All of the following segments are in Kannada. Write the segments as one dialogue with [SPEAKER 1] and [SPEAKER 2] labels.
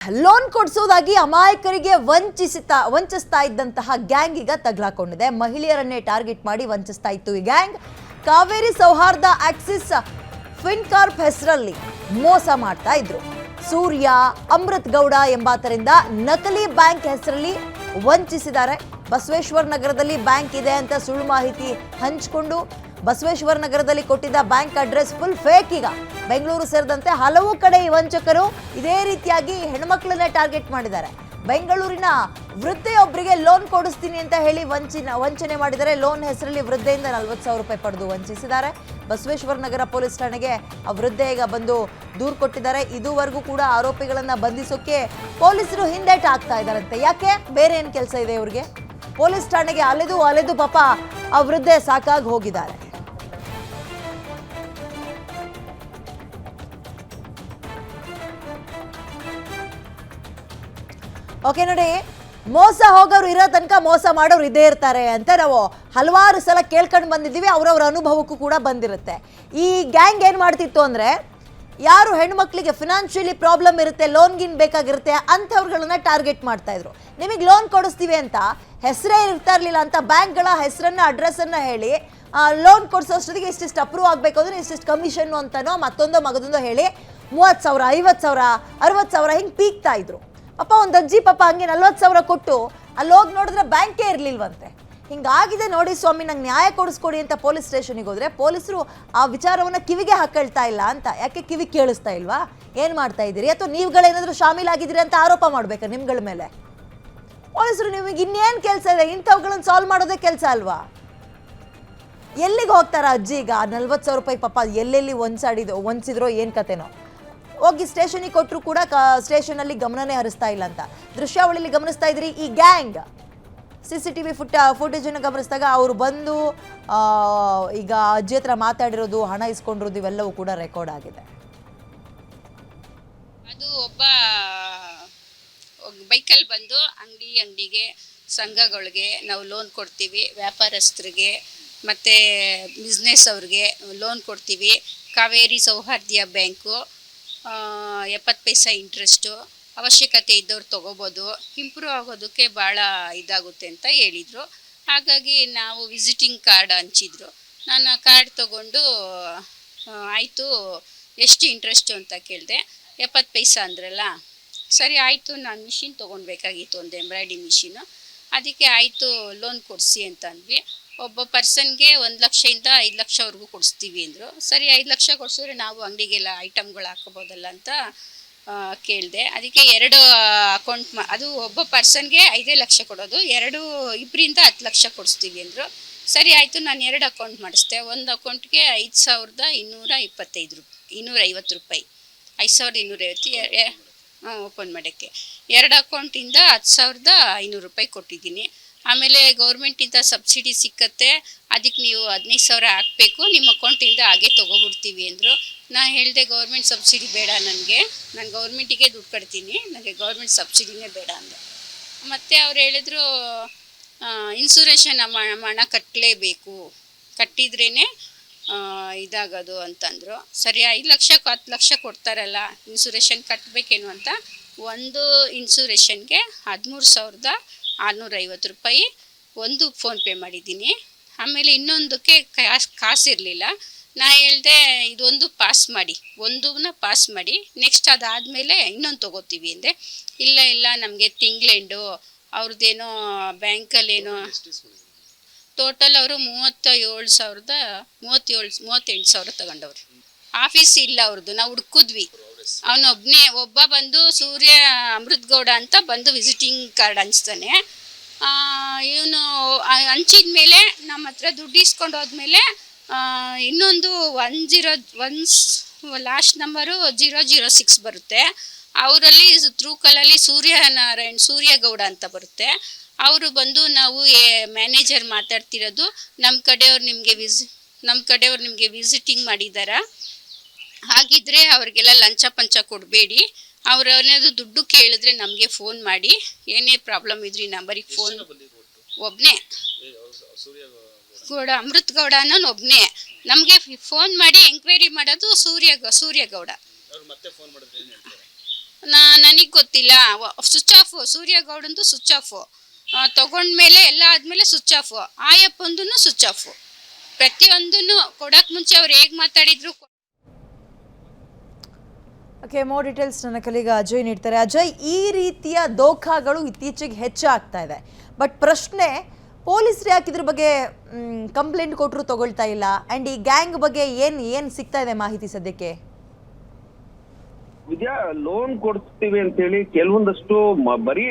[SPEAKER 1] ಲೋನ್ ಕೊಡಿಸೋದಾಗಿ ಅಮಾಯಕರಿಗೆ ವಂಚಿಸ್ತಾ ಇದ್ದಂತಹ ಗ್ಯಾಂಗ್ ಈಗ ತಗಲಾಕೊಂಡಿದೆ. ಮಹಿಳೆಯರನ್ನೇ ಟಾರ್ಗೆಟ್ ಮಾಡಿ ವಂಚಿಸ್ತಾ ಇತ್ತು ಈ ಗ್ಯಾಂಗ್. ಕಾವೇರಿ ಸೌಹಾರ್ದ ಆಕ್ಸಿಸ್ ಫಿನ್ಕಾರ್ಪ್ ಹೆಸರಲ್ಲಿ ಮೋಸ ಮಾಡ್ತಾ ಇದ್ರು. ಸೂರ್ಯ, ಅಮೃತ್ ಗೌಡ ಎಂಬಾತರಿಂದ ನಕಲಿ ಬ್ಯಾಂಕ್ ಹೆಸರಲ್ಲಿ ವಂಚಿಸಿದ್ದಾರೆ. ಬಸವೇಶ್ವರ ನಗರದಲ್ಲಿ ಬ್ಯಾಂಕ್ ಇದೆ ಅಂತ ಸುಳ್ಳು ಮಾಹಿತಿ ಹಂಚಿಕೊಂಡು ಬಸವೇಶ್ವರ ನಗರದಲ್ಲಿ ಕೊಟ್ಟಿದ್ದ ಬ್ಯಾಂಕ್ ಅಡ್ರೆಸ್ ಫುಲ್ ಫೇಕ್. ಈಗ ಬೆಂಗಳೂರು ಸೇರಿದಂತೆ ಹಲವು ಕಡೆ ಈ ವಂಚಕರು ಇದೇ ರೀತಿಯಾಗಿ ಹೆಣ್ಮಕ್ಳನ್ನೇ ಟಾರ್ಗೆಟ್ ಮಾಡಿದ್ದಾರೆ. ಬೆಂಗಳೂರಿನ ವೃದ್ಧೆಯೊಬ್ಬರಿಗೆ ಲೋನ್ ಕೊಡಿಸ್ತೀನಿ ಅಂತ ಹೇಳಿ ವಂಚನೆ ಮಾಡಿದರೆ ಲೋನ್ ಹೆಸರಲ್ಲಿ ವೃದ್ಧೆಯಿಂದ 40,000 ರೂಪಾಯಿ ಪಡೆದು ವಂಚಿಸಿದ್ದಾರೆ. ಬಸವೇಶ್ವರ ನಗರ ಪೊಲೀಸ್ ಠಾಣೆಗೆ ಆ ವೃದ್ಧೆ ಈಗ ಬಂದು ದೂರು ಕೊಟ್ಟಿದ್ದಾರೆ. ಇದುವರೆಗೂ ಕೂಡ ಆರೋಪಿಗಳನ್ನ ಬಂಧಿಸೋಕೆ ಪೊಲೀಸರು ಹಿಂದೇಟು ಹಾಕ್ತಾ ಇದ್ದಾರಂತೆ. ಯಾಕೆ? ಬೇರೆ ಏನು ಕೆಲಸ ಇದೆ ಇವ್ರಿಗೆ? ಪೊಲೀಸ್ ಠಾಣೆಗೆ ಅಲೆದು ಪಾಪ ಆ ವೃದ್ಧೆ ಸಾಕಾಗಿ ಹೋಗಿದ್ದಾರೆ. ಓಕೆ ನೋಡಿ, ಮೋಸ ಹೋಗೋರು ಇರೋ ತನಕ ಮೋಸ ಮಾಡೋರು ಇದೇ ಇರ್ತಾರೆ ಅಂತ ನಾವು ಹಲವಾರು ಸಲ ಕೇಳ್ಕೊಂಡು ಬಂದಿದ್ದೀವಿ. ಅವ್ರವ್ರ ಅನುಭವಕ್ಕೂ ಕೂಡ ಬಂದಿರುತ್ತೆ. ಈ ಗ್ಯಾಂಗ್ ಏನು ಮಾಡ್ತಿತ್ತು ಅಂದರೆ, ಯಾರು ಹೆಣ್ಮಕ್ಳಿಗೆ ಫಿನಾನ್ಷಿಯಲಿ ಪ್ರಾಬ್ಲಮ್ ಇರುತ್ತೆ, ಲೋನ್ಗಿನ್ ಬೇಕಾಗಿರುತ್ತೆ ಅಂಥವ್ರುಗಳನ್ನ ಟಾರ್ಗೆಟ್ ಮಾಡ್ತಾ ಇದ್ರು. ನಿಮಗೆ ಲೋನ್ ಕೊಡಿಸ್ತೀವಿ ಅಂತ ಹೆಸರೇ ಇರ್ತಾ ಇರಲಿಲ್ಲ ಅಂತ ಬ್ಯಾಂಕ್ಗಳ ಹೆಸರನ್ನ ಅಡ್ರೆಸ್ಸನ್ನು ಹೇಳಿ ಲೋನ್ ಕೊಡಿಸೋಷ್ಟೊತ್ತಿಗೆ ಇಷ್ಟಿಷ್ಟು ಅಪ್ರೂವ್ ಆಗಬೇಕು ಅಂದರೆ ಇಷ್ಟಿಷ್ಟು ಕಮಿಷನ್ನು ಅಂತನೋ ಮತ್ತೊಂದೋ ಹೇಳಿ 30,000, 50,000, 60,000 ಹಿಂಗೆ ಪೀಕ್ತಾ ಇದ್ರು. ಪಾಪ ಒಂದು ಅಜ್ಜಿ ಪಾಪ ಹಂಗೆ 40,000 ಕೊಟ್ಟು ಅಲ್ಲಿ ಹೋಗಿ ನೋಡಿದ್ರೆ ಬ್ಯಾಂಕೇ ಇರಲಿಲ್ವಂತೆ. ಹಿಂಗಾಗಿದೆ ನೋಡಿ ಸ್ವಾಮಿ, ನಂಗೆ ನ್ಯಾಯ ಕೊಡಿಸ್ಕೊಡಿ ಅಂತ ಪೊಲೀಸ್ ಸ್ಟೇಷನಿಗೆ ಹೋದರೆ ಪೊಲೀಸರು ಆ ವಿಚಾರವನ್ನು ಕಿವಿಗೆ ಹಾಕೊಳ್ತಾ ಇಲ್ಲ ಅಂತ. ಯಾಕೆ ಕಿವಿ ಕೇಳಿಸ್ತಾ ಇಲ್ವಾ? ಏನು ಮಾಡ್ತಾ ಇದ್ದೀರಿ? ಅಥವಾ ನೀವುಗಳೇನಾದರೂ ಶಾಮೀಲಾಗಿದ್ದೀರಿ ಅಂತ ಆರೋಪ ಮಾಡಬೇಕಾ ನಿಮ್ಗಳ ಮೇಲೆ? ಪೊಲೀಸರು ನಿಮಗೆ ಇನ್ನೇನು ಕೆಲಸ ಇದೆ? ಇಂಥವುಗಳನ್ನು ಸಾಲ್ವ್ ಮಾಡೋದೇ ಕೆಲಸ ಅಲ್ವಾ? ಎಲ್ಲಿಗೆ ಹೋಗ್ತಾರ ಅಜ್ಜಿ? ಈಗ 40,000 ರೂಪಾಯಿ ಪಾಪ ಎಲ್ಲೆಲ್ಲಿ ವಂಚಿದ್ರೋ ಏನು ಕತೆನೋ. ಹೋಗಿ ಸ್ಟೇಷನಿಗೆ ಕೊಟ್ಟರು ಕೂಡ ಸ್ಟೇಷನಲ್ಲಿ ಗಮನನೇ ಹರಿಸ್ತಾ ಇಲ್ಲ ಅಂತ ದೃಶ್ಯಾವಳಿಯಲ್ಲಿ ಗಮನಿಸ್ತಾ ಇದ್ರಿ. ಈ ಗ್ಯಾಂಗ್ CCTV ಫುಟೇಜನ್ನು ಗಮನಿಸಿದಾಗ ಅವರು ಬಂದು ಈಗ ಅಜ್ಜಿ ಹತ್ರ ಮಾತಾಡಿರೋದು, ಹಣ ಇಸ್ಕೊಂಡಿರೋದು ಇವೆಲ್ಲವೂ ಕೂಡ ರೆಕಾರ್ಡ್ ಆಗಿದೆ.
[SPEAKER 2] ಅದು ಒಬ್ಬ ಬೈಕಲ್ಲಿ ಬಂದು ಅಂಗಡಿಗೆ ಸಂಘಗಳಿಗೆ ನಾವು ಲೋನ್ ಕೊಡ್ತೀವಿ, ವ್ಯಾಪಾರಸ್ಥರಿಗೆ ಮತ್ತು ಬಿಸ್ನೆಸ್ ಅವ್ರಿಗೆ ಲೋನ್ ಕೊಡ್ತೀವಿ. ಕಾವೇರಿ ಸೌಹಾರ್ದ ಬ್ಯಾಂಕು 70 ಪೈಸೆ ಇಂಟ್ರೆಸ್ಟು, ಅವಶ್ಯಕತೆ ಇದ್ದವ್ರು ತೊಗೋಬೋದು, ಇಂಪ್ರೂವ್ ಆಗೋದಕ್ಕೆ ಭಾಳ ಇದಾಗುತ್ತೆ ಅಂತ ಹೇಳಿದರು. ಹಾಗಾಗಿ ನಾವು ವಿಸಿಟಿಂಗ್ ಕಾರ್ಡ್ ಹಂಚಿದ್ರು. ನಾನು ಆ ಕಾರ್ಡ್ ತೊಗೊಂಡು ಆಯಿತು ಎಷ್ಟು ಇಂಟ್ರೆಸ್ಟು ಅಂತ ಕೇಳಿದೆ. 70 ಪೈಸೆ ಅಂದ್ರಲ್ಲ, ಸರಿ ಆಯಿತು, ನಾನು ಮಿಷಿನ್ ತೊಗೊಳ್ಬೇಕಾಗಿತ್ತು, ಒಂದು ಎಂಬ್ರಾಯ್ಡಿಂಗ್ ಮಿಷಿನು. ಅದಕ್ಕೆ ಆಯಿತು ಲೋನ್ ಕೊಡಿಸಿ ಅಂತ ಅಂದ್ವಿ. ಒಬ್ಬ ಪರ್ಸನ್ಗೆ 1 ಲಕ್ಷದಿಂದ 5 ಲಕ್ಷವರೆಗೂ ಕೊಡಿಸ್ತೀವಿ ಅಂದರು. ಸರಿ 5 ಲಕ್ಷ ಕೊಡಿಸಿದ್ರೆ ನಾವು ಅಂಗಡಿಗೆಲ್ಲ ಐಟಮ್ಗಳು ಹಾಕೋಬೋದಲ್ಲ ಅಂತ ಕೇಳಿದೆ. ಅದಕ್ಕೆ 2 ಅಕೌಂಟ್ ಅದು ಒಬ್ಬ ಪರ್ಸನ್ಗೆ 5 ಲಕ್ಷ ಕೊಡೋದು, ಇಬ್ಬರಿಂದ 10 ಲಕ್ಷ ಕೊಡಿಸ್ತೀವಿ ಅಂದರು. ಸರಿ ಆಯಿತು, ನಾನು 2 ಅಕೌಂಟ್ ಮಾಡಿಸ್ದೆ. ಒಂದು ಅಕೌಂಟ್ಗೆ 5,250 ರೂಪಾಯಿ 5,250 ಓಪನ್ ಮಾಡೋಕ್ಕೆ. 2 ಅಕೌಂಟಿಂದ 10,500 ರೂಪಾಯಿ ಕೊಟ್ಟಿದ್ದೀನಿ. ಆಮೇಲೆ ಗೌರ್ಮೆಂಟಿಂದ ಸಬ್ಸಿಡಿ ಸಿಕ್ಕತ್ತೆ, ಅದಕ್ಕೆ ನೀವು 15,000 ಹಾಕಬೇಕು, ನಿಮ್ಮ ಅಕೌಂಟಿಂದ ಹಾಗೆ ತೊಗೊಬಿಡ್ತೀವಿ ಅಂದರು. ನಾನು ಹೇಳಿದೆ ಗೌರ್ಮೆಂಟ್ ಸಬ್ಸಿಡಿ ಬೇಡ ನನಗೆ, ನಾನು ಗೌರ್ಮೆಂಟಿಗೆ ದುಡ್ಡು ಕಟ್ತೀನಿ, ನನಗೆ ಗೌರ್ಮೆಂಟ್ ಸಬ್ಸಿಡಿನೇ ಬೇಡ ಅಂದೆ. ಮತ್ತು ಅವ್ರು ಹೇಳಿದ್ರು ಇನ್ಸೂರೆನ್ಷನ್ ಹಣ ಕಟ್ಟಲೇಬೇಕು, ಕಟ್ಟಿದ್ರೇ ಇದಾಗೋದು ಅಂತಂದರು. ಸರಿ 5 ಲಕ್ಷಕ್ಕೆ 10 ಲಕ್ಷ ಕೊಡ್ತಾರಲ್ಲ, ಇನ್ಸೂರೆನ್ಷನ್ ಕಟ್ಟಬೇಕೇನು ಅಂತ ಒಂದು ಇನ್ಸೂರೆನ್ಷನ್ಗೆ 13,650 ರೂಪಾಯಿ ಒಂದು ಫೋನ್ಪೇ ಮಾಡಿದ್ದೀನಿ. ಆಮೇಲೆ ಇನ್ನೊಂದಕ್ಕೆ ಕಾಸಿರಲಿಲ್ಲ. ನಾ ಹೇಳಿದೆ ಇದೊಂದು ಪಾಸ್ ಮಾಡಿ ನೆಕ್ಸ್ಟ್ ಅದಾದಮೇಲೆ ಇನ್ನೊಂದು ತೊಗೋತೀವಿ ಅಂದೆ. ಇಲ್ಲ ನಮಗೆ ತಿಂಗ್ಳೆಂಡು ಅವ್ರದ್ದೇನೋ ಬ್ಯಾಂಕಲ್ಲೇನೋ ಟೋಟಲ್ ಅವರು 38,000 ತಗೊಂಡವ್ರು. ಆಫೀಸ್ ಇಲ್ಲ ಅವ್ರದ್ದು, ನಾವು ಹುಡ್ಕಿದ್ವಿ. ಒಬ್ಬ ಬಂದು ಸೂರ್ಯ ಅಮೃತ್ ಗೌಡ ಅಂತ ಬಂದು ವಿಸಿಟಿಂಗ್ ಕಾರ್ಡ್ ಹಂಚ್ತಾನೆ. ಇವನು ಹಂಚಿದ ಮೇಲೆ ನಮ್ಮ ಹತ್ರ ದುಡ್ಡು ಇಸ್ಕೊಂಡು ಹೋದ್ಮೇಲೆ ಇನ್ನೊಂದು 101 ಲಾಸ್ಟ್ ನಂಬರು 006 ಬರುತ್ತೆ. ಅವರಲ್ಲಿ ಥ್ರೂ ಕಾಲಲ್ಲಿ ಸೂರ್ಯಗೌಡ ಅಂತ ಬರುತ್ತೆ. ಅವರು ಬಂದು ನಾವು ಮ್ಯಾನೇಜರ್ ಮಾತಾಡ್ತಿರೋದು, ನಮ್ಮ ಕಡೆಯವ್ರು ನಿಮಗೆ ವಿಸಿಟಿಂಗ್ ಮಾಡಿದಾರ, ಹಾಗಿದ್ರೆ ಅವ್ರಿಗೆಲ್ಲ ಲಂಚ ಪಂಚ ಕೊಡಬೇಡಿ, ಅವ್ರನ್ನೇದು ದುಡ್ಡು ಕೇಳಿದ್ರೆ ನಮಗೆ ಫೋನ್ ಮಾಡಿ, ಏನೇ ಪ್ರಾಬ್ಲಮ್ ಇದ್ರಿ ನಂಬರಿಗೆ ಫೋನ್. ಒಬ್ಬನೇ ಅಮೃತ್ ಗೌಡ ಅನ್ನೋನು ಒಬ್ಬನೇ. ನಮಗೆ ಫೋನ್ ಮಾಡಿ ಎಂಕ್ವೈರಿ ಮಾಡೋದು ಸೂರ್ಯಗೌಡ. ನನಗೆ ಗೊತ್ತಿಲ್ಲ. ಸ್ವಿಚ್ ಆಫ್, ಸೂರ್ಯಗೌಡಂದು ಸ್ವಿಚ್ ಆಫ್, ತಗೊಂಡ್ಮೇಲೆ ಎಲ್ಲ ಆದಮೇಲೆ ಸ್ವಿಚ್ ಆಫ್, ಆಯಪ್ಪಂದು ಸ್ವಿಚ್ ಆಫ್. ಪ್ರತಿಯೊಂದನ್ನು ಕೊಡೋಕ್ಕೆ ಮುಂಚೆ ಅವ್ರು ಹೇಗೆ ಮಾತಾಡಿದ್ರು.
[SPEAKER 1] ಓಕೆ, ಮೋರ್ ಡೀಟೇಲ್ಸ್ ನನ್ನ ಕಲೀಗ ಅಜಯ್ ನೀಡ್ತಾರೆ. ಅಜಯ್, ಈ ರೀತಿಯ ದೋಖಾಗಳು ಇತ್ತೀಚೆಗೆ ಹೆಚ್ಚಾಗ್ತಾ ಇದೆ. ಬಟ್ ಪ್ರಶ್ನೆ, ಪೊಲೀಸರು ಯಾಕೆ ಇದ್ರ ಬಗ್ಗೆ ಕಂಪ್ಲೇಂಟ್ ಕೊಟ್ಟರು ತಗೊಳ್ತಾ ಇಲ್ಲ? ಆ್ಯಂಡ್ ಈ ಗ್ಯಾಂಗ್ ಬಗ್ಗೆ ಏನು ಸಿಗ್ತಾ ಇದೆ ಮಾಹಿತಿ ಸದ್ಯಕ್ಕೆ?
[SPEAKER 3] ವಿದ್ಯಾ, ಲೋನ್ ಕೊಡ್ತೀವಿ ಅಂತ ಹೇಳಿ ಕೆಲವೊಂದಷ್ಟು ಬರೀ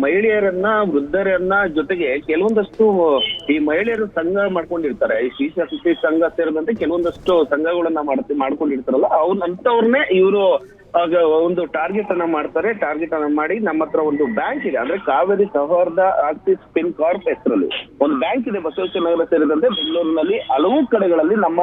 [SPEAKER 3] ಮಹಿಳೆಯರನ್ನ, ವೃದ್ಧರನ್ನ ಜೊತೆಗೆ ಕೆಲವೊಂದಷ್ಟು ಈ ಮಹಿಳೆಯರು ಸಂಘ ಮಾಡ್ಕೊಂಡಿರ್ತಾರೆ. ಈ ಶ್ರೀ ಸಂಘ ಸೇರಿದಂತೆ ಕೆಲವೊಂದಷ್ಟು ಸಂಘಗಳನ್ನ ಮಾಡ್ಕೊಂಡಿರ್ತಾರಲ್ಲ, ಅಂತವ್ರನ್ನೇ ಇವರು ಒಂದು ಟಾರ್ಗೆಟ್ ಅನ್ನ ಮಾಡ್ತಾರೆ. ಟಾರ್ಗೆಟ್ ಅನ್ನ ಮಾಡಿ ನಮ್ಮ ಹತ್ರ ಒಂದು ಬ್ಯಾಂಕ್ ಇದೆ, ಅಂದ್ರೆ ಕಾವೇರಿ ಸೌಹಾರ್ದ ಆಕ್ಸಿಸ್ ಪಿನ್ ಕಾರ್ಪ್ ಹೆಸರಲ್ಲಿ ಒಂದು ಬ್ಯಾಂಕ್ ಇದೆ ಬಸವೇಶ್ವರ ನಗರ ಸೇರಿದಂತೆ ಬೆಂಗಳೂರಿನಲ್ಲಿ ಹಲವು ಕಡೆಗಳಲ್ಲಿ ನಮ್ಮ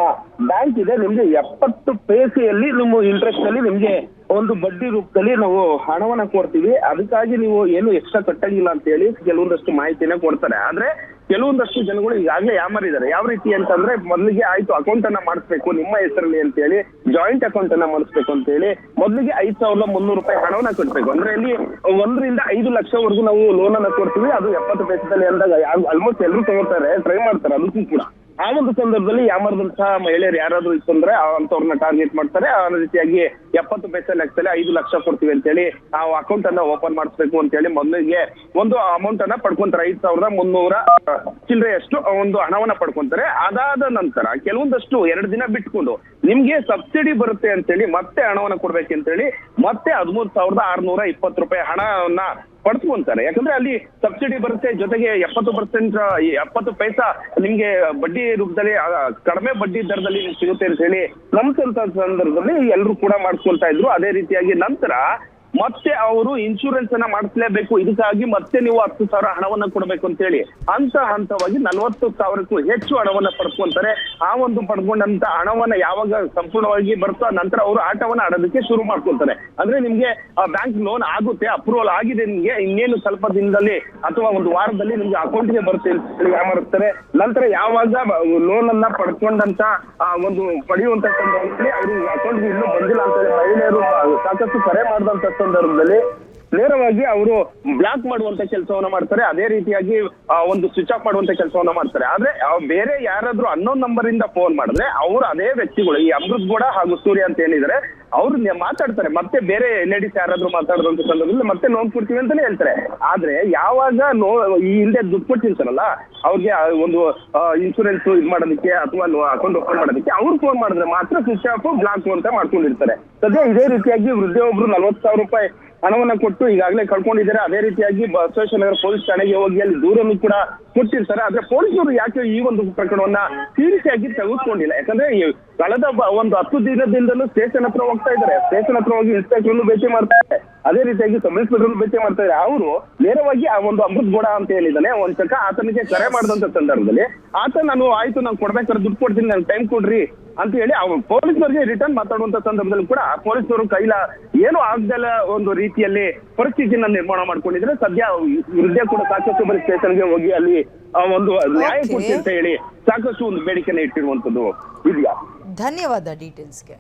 [SPEAKER 3] ಬ್ಯಾಂಕ್ ಇದೆ. ನಿಮ್ಗೆ 70 ಪೈಸೆಯಲ್ಲಿ ನಿಮ್ಮ ಇಂಟ್ರೆಸ್ಟ್ ಅಲ್ಲಿ ನಿಮ್ಗೆ ಒಂದು ಬಡ್ಡಿ ರೂಪದಲ್ಲಿ ನಾವು ಹಣವನ್ನ ಕೊಡ್ತೀವಿ. ಅದಕ್ಕಾಗಿ ನೀವು ಏನು ಎಕ್ಸ್ಟ್ರಾ ಕಟ್ಟಂಗಿಲ್ಲ ಅಂತ ಹೇಳಿ ಕೆಲವೊಂದಷ್ಟು ಮಾಹಿತಿನ ಕೊಡ್ತಾರೆ. ಆದ್ರೆ ಕೆಲವೊಂದಷ್ಟು ಜನಗಳು ಈಗಾಗಲೇ ಯಾಮಾರಿದ್ದಾರೆ. ಯಾವ ರೀತಿ ಅಂತಂದ್ರೆ, ಮೊದಲಿಗೆ ಆಯ್ತು ಅಕೌಂಟ್ ಅನ್ನ ಮಾಡಿಸ್ಬೇಕು ನಿಮ್ಮ ಹೆಸರಲ್ಲಿ ಅಂತ ಹೇಳಿ, ಜಾಯಿಂಟ್ ಅಕೌಂಟ್ ಅನ್ನ ಮಾಡಿಸ್ಬೇಕು ಅಂತ ಹೇಳಿ ಮೊದಲಿಗೆ 5,300 ರೂಪಾಯಿ ಹಣವನ್ನ ಕಟ್ಟಬೇಕು. ಅಂದ್ರೆ ಇಲ್ಲಿ 1 ರಿಂದ 5 ಲಕ್ಷವರೆಗೂ ನಾವು ಲೋನ್ ಅನ್ನ ಕೊಡ್ತೀವಿ. ಅದು 70 ಪೈಸೆದಲ್ಲಿ ಅಂದಾಗ ಆಲ್ಮೋಸ್ಟ್ ಎಲ್ಲರೂ ತಗೋತಾರೆ, ಟ್ರೈ ಮಾಡ್ತಾರೆ. ಅದಕ್ಕೂ ಕೂಡ ಆ ಒಂದು ಸಂದರ್ಭದಲ್ಲಿ ಯಾಮಾರದಂತಹ ಮಹಿಳೆಯರು ಯಾರಾದ್ರೂ ಇತ್ತಂದ್ರೆ ಅಂತವ್ರನ್ನ ಟಾರ್ಗೆಟ್ ಮಾಡ್ತಾರೆ. ಆ ರೀತಿಯಾಗಿ 70 ಪೈಸೆ ಲೆಕ್ಕದಲ್ಲಿ 5 ಲಕ್ಷ ಕೊಡ್ತೀವಿ ಅಂತ ಹೇಳಿ ಆ ಅಕೌಂಟ್ ಅನ್ನ ಓಪನ್ ಮಾಡಿಸ್ಬೇಕು ಅಂತ ಹೇಳಿ ಮೊದಲಿಗೆ ಒಂದು ಅಮೌಂಟ್ ಅನ್ನ ಪಡ್ಕೊಂತಾರೆ. 5,300 ಚಿಲ್ಲರೆಯಷ್ಟು ಒಂದು ಹಣವನ್ನ ಪಡ್ಕೊಂತಾರೆ. ಅದಾದ ನಂತರ ಕೆಲವೊಂದಷ್ಟು 2 ದಿನ ಬಿಟ್ಕೊಂಡು ನಿಮ್ಗೆ ಸಬ್ಸಿಡಿ ಬರುತ್ತೆ ಅಂತ ಹೇಳಿ ಮತ್ತೆ ಹಣವನ್ನ ಕೊಡ್ಬೇಕಂತ ಹೇಳಿ ಮತ್ತೆ 13,620 ರೂಪಾಯಿ ಹಣವನ್ನ ಪಡ್ಸ್ಕೊಂತಾರೆ. ಯಾಕಂದ್ರೆ ಅಲ್ಲಿ ಸಬ್ಸಿಡಿ ಬರುತ್ತೆ, ಜೊತೆಗೆ 70 ಪೈಸಾ ನಿಮ್ಗೆ ಬಡ್ಡಿ ರೂಪದಲ್ಲಿ ಕಡಿಮೆ ಬಡ್ಡಿ ದರದಲ್ಲಿ ಸಿಗುತ್ತೆ ಅಂತ ಹೇಳಿ ನಮ್ಮ ಸಂದರ್ಭದಲ್ಲಿ ಎಲ್ಲರೂ ಕೂಡ ಮಾಡ್ಕೊಳ್ತಾ ಇದ್ರು. ಅದೇ ರೀತಿಯಾಗಿ ನಂತರ ಮತ್ತೆ ಅವರು ಇನ್ಶೂರೆನ್ಸ್ ಅನ್ನ ಮಾಡಿಸ್ಲೇಬೇಕು, ಇದಕ್ಕಾಗಿ ಮತ್ತೆ ನೀವು 10,000 ಹಣವನ್ನ ಕೊಡ್ಬೇಕು ಅಂತ ಹೇಳಿ ಹಂತವಾಗಿ 40,000ಕ್ಕೂ ಹೆಚ್ಚು ಹಣವನ್ನ ಪಡ್ಕೊಂತಾರೆ. ಆ ಒಂದು ಪಡ್ಕೊಂಡಂತ ಹಣವನ್ನ ಯಾವಾಗ ಸಂಪೂರ್ಣವಾಗಿ ಬರುತ್ತೋ ನಂತರ ಅವರು ಆಟವನ್ನ ಆಡೋದಕ್ಕೆ ಶುರು ಮಾಡ್ಕೊಳ್ತಾರೆ. ಅಂದ್ರೆ ನಿಮ್ಗೆ ಬ್ಯಾಂಕ್ ಲೋನ್ ಆಗುತ್ತೆ, ಅಪ್ರೂವಲ್ ಆಗಿದೆ, ನಿಮ್ಗೆ ಇನ್ನೇನು ಸ್ವಲ್ಪ ದಿನದಲ್ಲಿ ಅಥವಾ ಒಂದು ವಾರದಲ್ಲಿ ನಿಮ್ಗೆ ಅಕೌಂಟ್ಗೆ ಬರುತ್ತೆ ಅಂತ ಹೇಳಿ ಯಾಮಾರಿಸ್ತಾರೆ. ನಂತರ ಯಾವಾಗ ಲೋನ್ ಅನ್ನ ಪಡ್ಕೊಂಡಂತ ಒಂದು ಪಡೆಯುವಂತ ಸಂದರ್ಭದಲ್ಲಿ ಅವರು ಅಕೌಂಟ್ಗೆ ಇನ್ನೂ ಬಂದಿಲ್ಲ ಅಂತ ಹೇಳಿ ಮಹಿಳೆಯರು ಸಾಕಷ್ಟು ಕರೆ ಮಾಡಿದಂತ ಸಂದರ್ಭದಲ್ಲಿ ನೇರವಾಗಿ ಅವರು ಬ್ಲಾಕ್ ಮಾಡುವಂತ ಕೆಲಸವನ್ನ ಮಾಡ್ತಾರೆ. ಅದೇ ರೀತಿಯಾಗಿ ಒಂದು ಸ್ವಿಚ್ ಆಫ್ ಮಾಡುವಂತ ಕೆಲಸವನ್ನ ಮಾಡ್ತಾರೆ. ಆದ್ರೆ ಬೇರೆ ಯಾರಾದ್ರೂ ಅನ್ನೋನ್ ನಂಬರ್ ಇಂದ ಫೋನ್ ಮಾಡಿದ್ರೆ ಅವರು ಅದೇ ವ್ಯಕ್ತಿಗಳು, ಈ ಅಮೃತ್ ಗೌಡ ಹಾಗೂ ಸೂರ್ಯ ಅಂತ ಏನಿದ್ದಾರೆ, ಅವ್ರು ಮಾತಾಡ್ತಾರೆ. ಮತ್ತೆ ಬೇರೆ ಲೇಡೀಸ್ ಯಾರಾದ್ರೂ ಮಾತಾಡುವಂತ ಸಂದರ್ಭದಲ್ಲಿ ಮತ್ತೆ ಲೋನ್ ಕೊಡ್ತೀವಿ ಅಂತಾನೆ ಹೇಳ್ತಾರೆ. ಆದ್ರೆ ಯಾವಾಗ ಈ ಹಿಂದೆ ದುಡ್ಡು ಕೊಟ್ಟಿರ್ತಾರಲ್ಲ ಅವ್ರಿಗೆ ಒಂದು ಇನ್ಶೂರೆನ್ಸ್ ಇದು ಮಾಡೋದಕ್ಕೆ ಅಥವಾ ಅಕೌಂಟ್ ಓಪನ್ ಮಾಡೋದಕ್ಕೆ ಅವ್ರು ಫೋನ್ ಮಾಡಿದ್ರೆ ಮಾತ್ರ ಸ್ವಿಚ್ ಆಫ್, ಬ್ಲಾಕ್ ಅಂತ ಮಾಡ್ಕೊಂಡಿರ್ತಾರೆ. ಸದ್ಯ ಇದೇ ರೀತಿಯಾಗಿ ವೃದ್ಧೆ ಒಬ್ರು 40,000 ರೂಪಾಯಿ ಹಣವನ್ನ ಕೊಟ್ಟು ಈಗಾಗಲೇ ಕಳ್ಕೊಂಡಿದ್ದಾರೆ. ಅದೇ ರೀತಿಯಾಗಿ ಬಸವೇಶ್ವರ ನಗರ ಪೊಲೀಸ್ ಠಾಣೆಗೆ ಹೋಗಿ ಅಲ್ಲಿ ದೂರನ್ನು ಕೂಡ ಕೊಟ್ಟಿರ್ತಾರೆ. ಆದ್ರೆ ಪೊಲೀಸರು ಯಾಕೆ ಈ ಒಂದು ಪ್ರಕರಣವನ್ನ ಸೀರಿಯಸ್ ಆಗಿ ತೆಗೆದುಕೊಂಡಿಲ್ಲ? ಯಾಕಂದ್ರೆ ಕಳೆದ ಒಂದು 10 ದಿನದಿಂದಲೂ ಸ್ಟೇಷನ್ ಹತ್ರ ಹೋಗ್ತಾ ಇದ್ದಾರೆ. ಸ್ಟೇಷನ್ ಹತ್ರ ಹೋಗಿ ಇನ್ಸ್ಪೆಕ್ಟರ್ ಭೇಟಿ ಮಾಡ್ತಾರೆ, ಅದೇ ರೀತಿಯಾಗಿ ಸಬ್ ಇನ್ಸ್ಪೆಕ್ಟರ್ ಭೇಟಿ ಮಾಡ್ತಾ ಇದ್ದಾರೆ. ಅವರು ನೇರವಾಗಿ ಆ ಒಂದು ಅಮೃತ್ ಗೌಡ ಅಂತ ಹೇಳಿದಾನೆ ಒಂದ್ಸಕ ಆತನಿಗೆ ಕರೆ ಮಾಡಿದಂತ ಸಂದರ್ಭದಲ್ಲಿ ನಾನು ಕೊಡ್ಬೇಕಾದ್ರೆ ದುಡ್ಡು ಕೊಡ್ತೀನಿ, ನನ್ಗೆ ಟೈಮ್ ಕೊಡ್ರಿ ಅಂತ ಹೇಳಿ ಪೊಲೀಸರಿಗೆ ರಿಟರ್ನ್ ಮಾತಾಡುವಂತ ಸಂದರ್ಭದಲ್ಲಿ ಕೂಡ ಪೊಲೀಸರು ಕೈಲ ಏನು ಆಗದಲ್ಲ ಒಂದು ರೀತಿಯಲ್ಲಿ ಪರಿಸ್ಥಿತಿಯನ್ನ ನಿರ್ಮಾಣ ಮಾಡ್ಕೊಂಡಿದ್ರೆ. ಸದ್ಯ ವೃದ್ಧೆ ಕೂಡ ಸಾಕಷ್ಟು ಬರೀ ಸ್ಟೇಷನ್ಗೆ ಹೋಗಿ ಅಲ್ಲಿ ಒಂದು ನ್ಯಾಯ ಕೊಡ್ತಿ ಅಂತ ಹೇಳಿ ಸಾಕಷ್ಟು ಒಂದು ಬೇಡಿಕೆನ ಇಟ್ಟಿರುವಂತದ್ದು ಇದೆಯಾ.
[SPEAKER 1] ಧನ್ಯವಾದ ಡೀಟೇಲ್ಸ್ಗೆ.